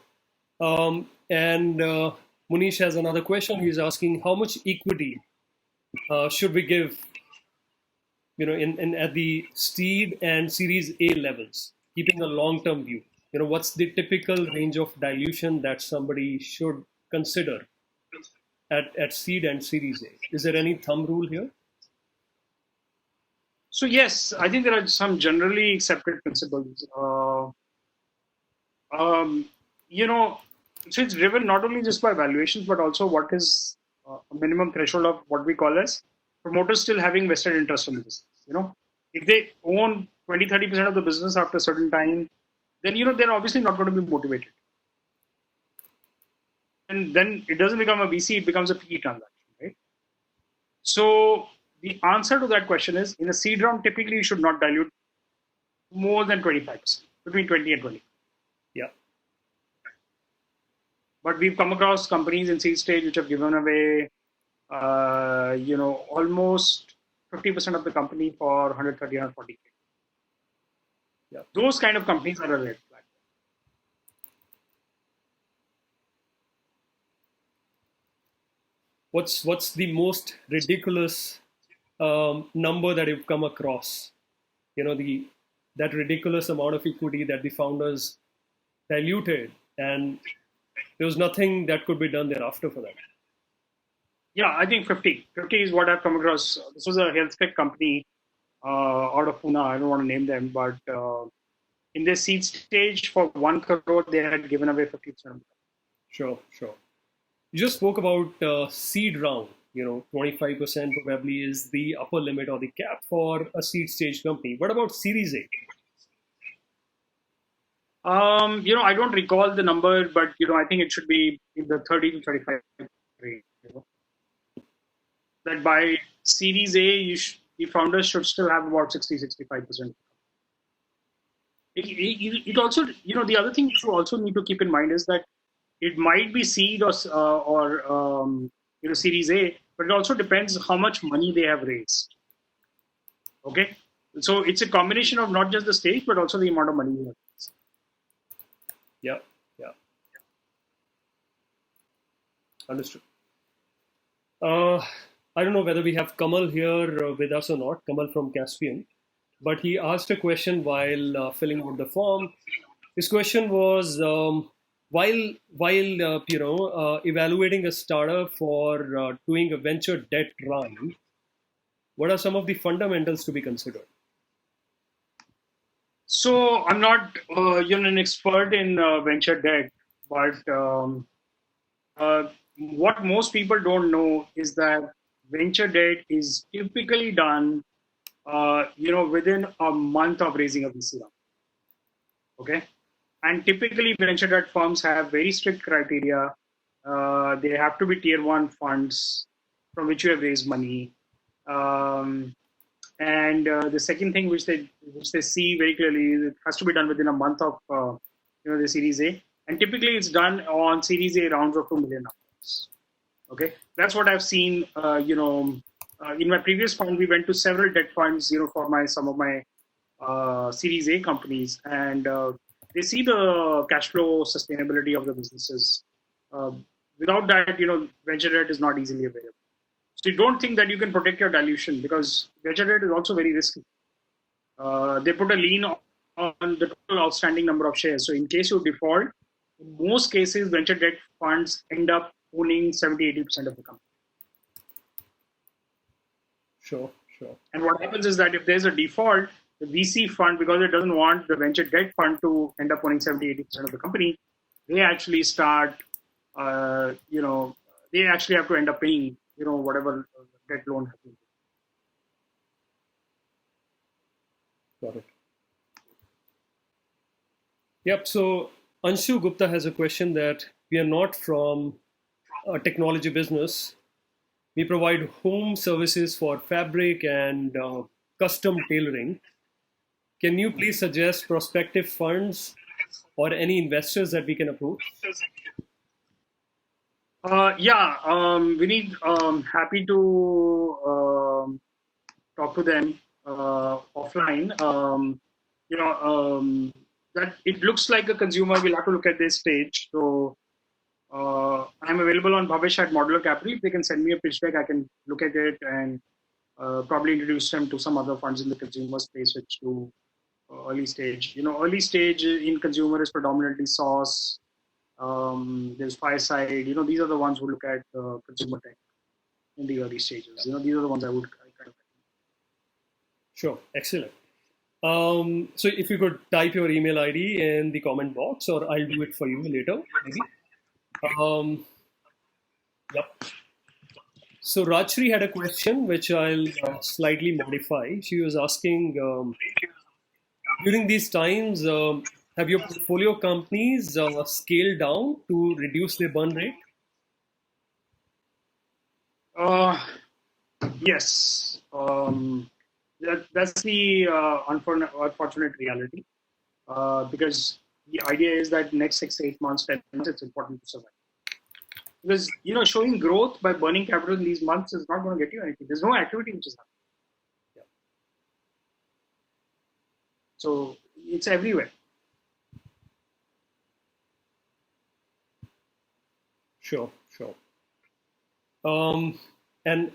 And Munish has another question. He's asking, how much equity should we give, in at the seed and Series A levels, keeping a long-term view? What's the typical range of dilution that somebody should consider at seed and Series A? Is there any thumb rule here? So yes, I think there are some generally accepted principles. So it's driven not only just by valuations, but also what is a minimum threshold of what we call as promoters still having vested interest in the business. If they own 20-30% of the business after a certain time, then they're obviously not going to be motivated. And then it doesn't become a VC, it becomes a PE transaction, right? So the answer to that question is, in a seed round, typically you should not dilute more than 25%, between 20 and 20. Yeah. But we've come across companies in seed stage which have given away, almost 50% of the company for 130, 140K. Yeah. Those kind of companies are a red flag. What's the most ridiculous number that you've come across? That ridiculous amount of equity that the founders diluted, and there was nothing that could be done thereafter for that. Yeah, I think 50. 50 is what I've come across. This was a health tech company out of Pune. I don't want to name them, but in their seed stage for 1 crore, they had given away 50%. Sure. You just spoke about seed round. 25% probably is the upper limit or the cap for a seed stage company. What about Series A? I don't recall the number, but I think it should be in the 30 to 35 range. That by Series A, the founders should still have about 60-65%. It also, the other thing you also need to keep in mind is that it might be seed or Series A, but it also depends how much money they have raised. Okay, so it's a combination of not just the stage, but also the amount of money you have raised. Yeah. Understood. I don't know whether we have Kamal here with us or not, Kamal from Caspian, but he asked a question while filling out the form. His question was, while evaluating a startup for doing a venture debt round, what are some of the fundamentals to be considered? So I'm not an expert in venture debt, but what most people don't know is that venture debt is typically done within a month of raising a VC round. Okay, and typically venture debt firms have very strict criteria. They have to be tier 1 funds from which you have raised money. And the second thing which they see very clearly is it has to be done within a month of the Series A, and typically it's done on Series A rounds of $2 million. Okay, that's what I've seen. In my previous fund, we went to several debt funds, for some of my Series A companies, and they see the cash flow sustainability of the businesses. Without that, venture debt is not easily available. So you don't think that you can protect your dilution, because venture debt is also very risky. They put a lien on the total outstanding number of shares. So in case you default, in most cases, venture debt funds end up owning 70-80% of the company. Sure. And what happens is that if there's a default, the VC fund, because it doesn't want the venture debt fund to end up owning 70-80% of the company, they actually start, they actually have to end up paying, whatever debt loan has been. Got it. Yep. So Anshu Gupta has a question that we are not from a technology business. We provide home services for fabric and custom tailoring. Can you please suggest prospective funds or any investors that we can approach? Yeah, Vineet, happy to talk to them offline. You know, that it looks like a consumer. We'll have to look at this stage. So I'm available on Bhavish at Modular Capital. If they can send me a pitch deck, I can look at it and probably introduce them to some other funds in the consumer space, which do early stage. Early stage in consumer is predominantly sauce. There's Fireside. These are the ones who look at consumer tech in the early stages. These are the ones I would kind of. Sure, excellent. So if you could type your email ID in the comment box, or I'll do it for you later, maybe. Yep. So Rajshri had a question which I'll slightly modify. She was asking, during these times, have your portfolio companies scaled down to reduce their burn rate? Yes. That's the unfortunate reality. Because the idea is that next 6 to 8 months, 10 months, it's important to survive. Because showing growth by burning capital in these months is not going to get you anything. There's no activity which is happening. Yeah. So it's everywhere. Sure. And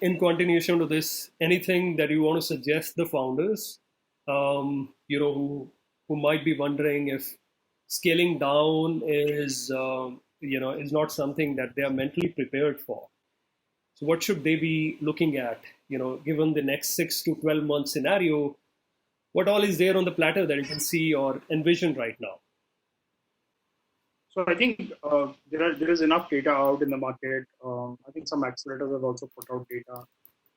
in continuation to this, anything that you want to suggest the founders, who might be wondering if scaling down is is not something that they are mentally prepared for. So what should they be looking at? Given the next 6 to 12 month scenario, what all is there on the platter that you can see or envision right now? So I think there is enough data out in the market. I think some accelerators have also put out data.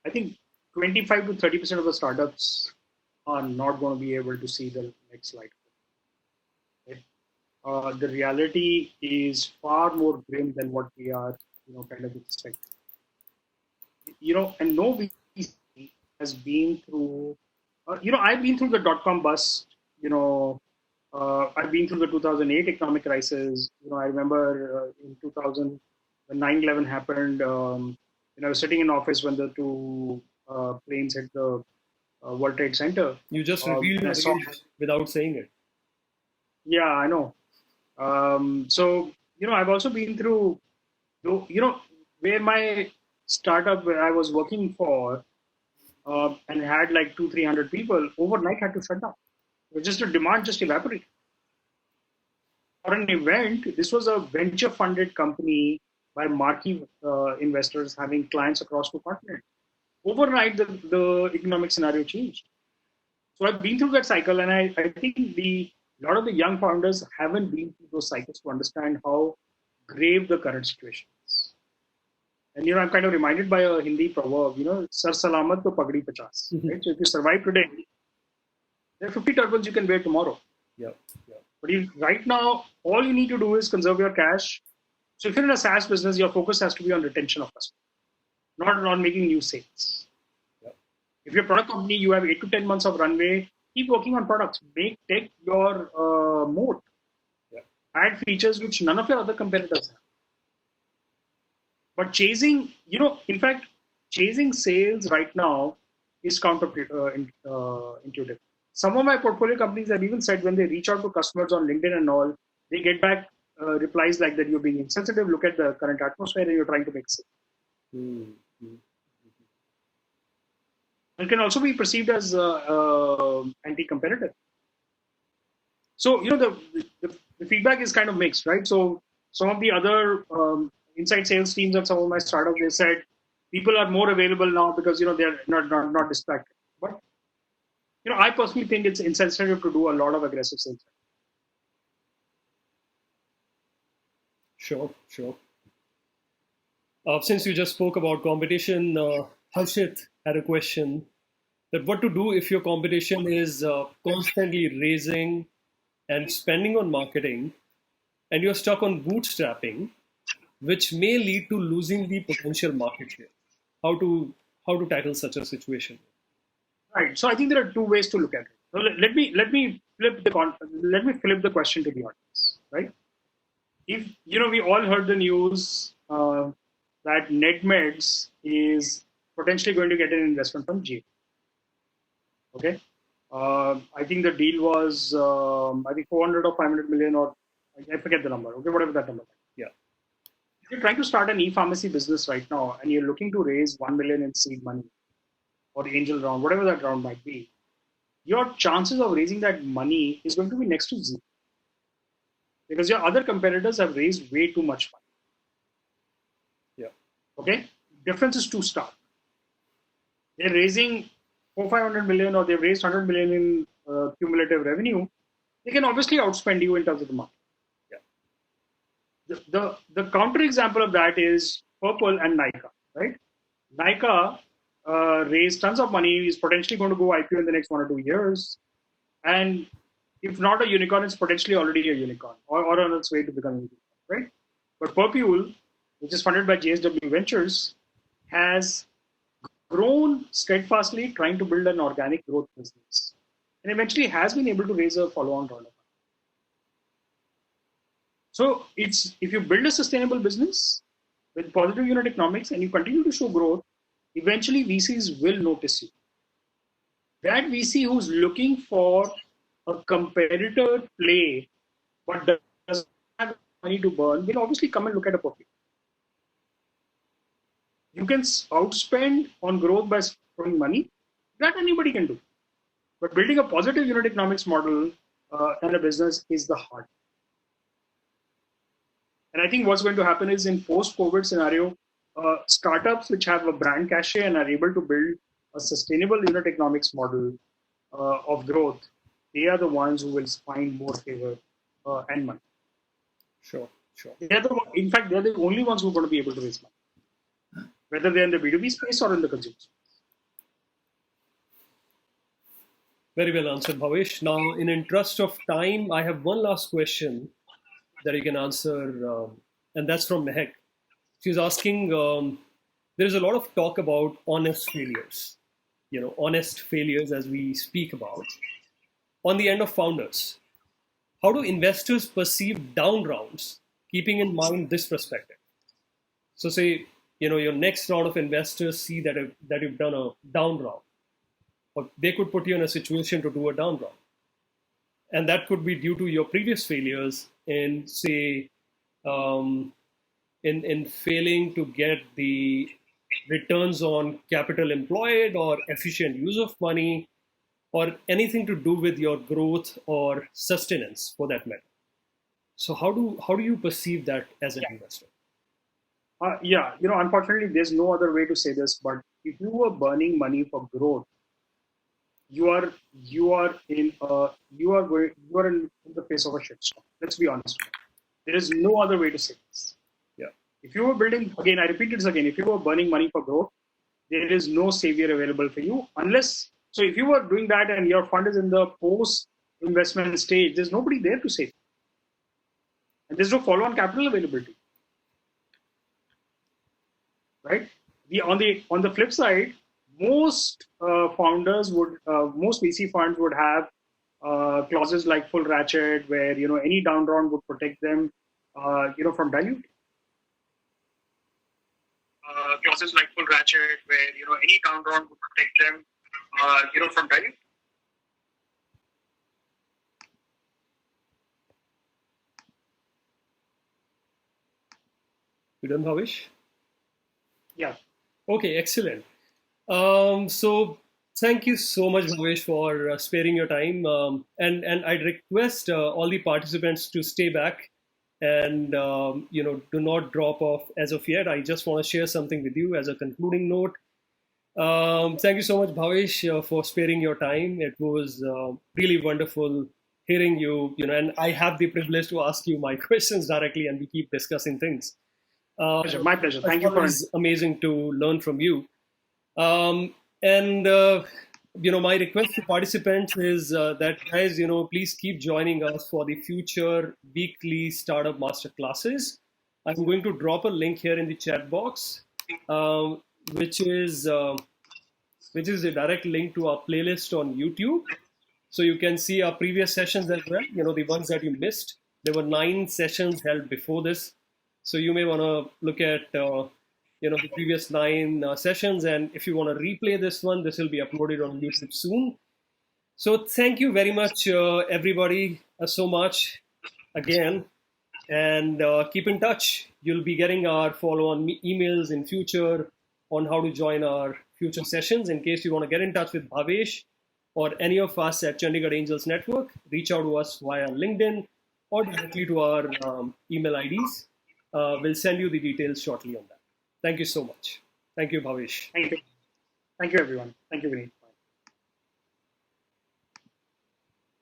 I think 25 to 30% of the startups are not going to be able to see the next slide. Okay? The reality is far more grim than what we are, kind of expecting. And no VC has been through. I've been through the dot-com bust. I've been through the 2008 economic crisis. I remember in 2000, when 9/11 happened. I was sitting in office when the two planes hit the World Trade Center. You just revealed your age without saying it. Yeah, I know. So I've also been through, where my startup where I was working for, and had like 200-300 people overnight had to shut down. Just the demand just evaporated. For an event, this was a venture funded company by marquee investors having clients across the continent. Overnight, the economic scenario changed. So I've been through that cycle, and I think a lot of the young founders haven't been through those cycles to understand how grave the current situation is. And I'm kind of reminded by a Hindi proverb, Sar Salamat to Pagdi Pachas. Right? So if you survive today, there are 50 turbans you can wear tomorrow. Yeah. But right now, all you need to do is conserve your cash. So if you're in a SaaS business, your focus has to be on retention of customers, not on making new sales. Yeah. If you're a product company, you have 8 to 10 months of runway. Keep working on products. Make tech your moat. Yeah. Add features which none of your other competitors have. But chasing sales right now is counterintuitive. Some of my portfolio companies have even said when they reach out to customers on LinkedIn and all, they get back replies like that: you're being insensitive, look at the current atmosphere, and you're trying to make sales. Mm-hmm. It can also be perceived as anti-competitive. So the feedback is kind of mixed, right? So some of the other inside sales teams at some of my startups, they said people are more available now because they're not distracted. But I personally think it's insensitive to do a lot of aggressive sales. Sure. Since you just spoke about competition, Harshit had a question that what to do if your competition is constantly raising and spending on marketing and you're stuck on bootstrapping. which may lead to losing the potential market share? How to tackle such a situation? Right. So I think there are two ways to look at it. So let me flip the question to the audience. Right. If we all heard the news that NetMeds is potentially going to get an investment from G. Okay. I think the deal was I think 400 or 500 million, or I forget the number. Okay, whatever that number. Yeah. If you're trying to start an e-pharmacy business right now and you're looking to raise 1 million in seed money or angel round, whatever that round might be, your chances of raising that money is going to be next to zero, because your other competitors have raised way too much money. Yeah. Okay. Difference is too stark. They're raising 500 million, or they've raised 100 million in cumulative revenue. They can obviously outspend you in terms of the market. Yeah. The counter example of that is Purple and Nykaa, right? Nykaa raised tons of money, is potentially going to go IPO in the next 1 or 2 years. And if not a unicorn, it's potentially already a unicorn, or on its way to becoming a unicorn, right? But Purple, which is funded by JSW Ventures, has grown steadfastly trying to build an organic growth business, and eventually has been able to raise a follow-on round. So if you build a sustainable business with positive unit economics and you continue to show growth, eventually VCs will notice you. That VC who's looking for a competitor play but doesn't have money to burn will obviously come and look at a Purple. You can outspend on growth by throwing money. That anybody can do. But building a positive unit economics model in a business is the hard. And I think what's going to happen is, in post-COVID scenario, startups which have a brand cachet and are able to build a sustainable unit economics model of growth, they are the ones who will find more favor and money. Sure. In fact, they're the only ones who are going to be able to raise money, whether they're in the B2B space or in the consumer space. Very well answered, Bhavish. Now, in interest of time, I have one last question that you can answer, and that's from Mehak. She's asking, there's a lot of talk about honest failures, honest failures as we speak about. On the end of founders, how do investors perceive down rounds, keeping in mind this perspective? So say, your next round of investors see that you've done a down round, or they could put you in a situation to do a down round. And that could be due to your previous failures in, say, in failing to get the returns on capital employed or efficient use of money, or anything to do with your growth or sustenance for that matter. So how do you perceive that as an investor? Unfortunately, there's no other way to say this, but if you were burning money for growth, you are in the face of a shitstorm. Let's be honest. There is no other way to say this. Yeah. If you were building, again, I repeat this again, if you were burning money for growth, there is no savior available for you so if you were doing that and your fund is in the post-investment stage, there's nobody there to save. And there's no follow-on capital availability. Right? On the flip side, most founders most VC funds would have clauses like full ratchet, where any down round would protect them from dilute. Clauses like full ratchet, where any down round would protect them from dilute. You done, Bhavish? Yeah. Okay, excellent. So thank you so much, Bhavish, for sparing your time. And I'd request all the participants to stay back and do not drop off as of yet. I just want to share something with you as a concluding note. Thank you so much, Bhavish, for sparing your time. It was really wonderful hearing you. And I have the privilege to ask you my questions directly, and we keep discussing things. My pleasure. Thank you. It's amazing to learn from you. My request to participants is that, guys, please keep joining us for the future weekly startup masterclasses. I'm going to drop a link here in the chat box, um, which is a direct link to our playlist on YouTube. So you can see our previous sessions as well. The ones that you missed. There were 9 sessions held before this, so you may want to look at the previous 9 sessions. And if you want to replay this one, this will be uploaded on YouTube soon. So thank you very much, everybody, so much again. And keep in touch. You'll be getting our follow-on emails in future on how to join our future sessions. In case you want to get in touch with Bhavish or any of us at Chandigarh Angels Network, reach out to us via LinkedIn or directly to our email IDs. We'll send you the details shortly on that. Thank you so much. Thank you, Bhavish. Thank you. Thank you, everyone. Thank you, Vineet.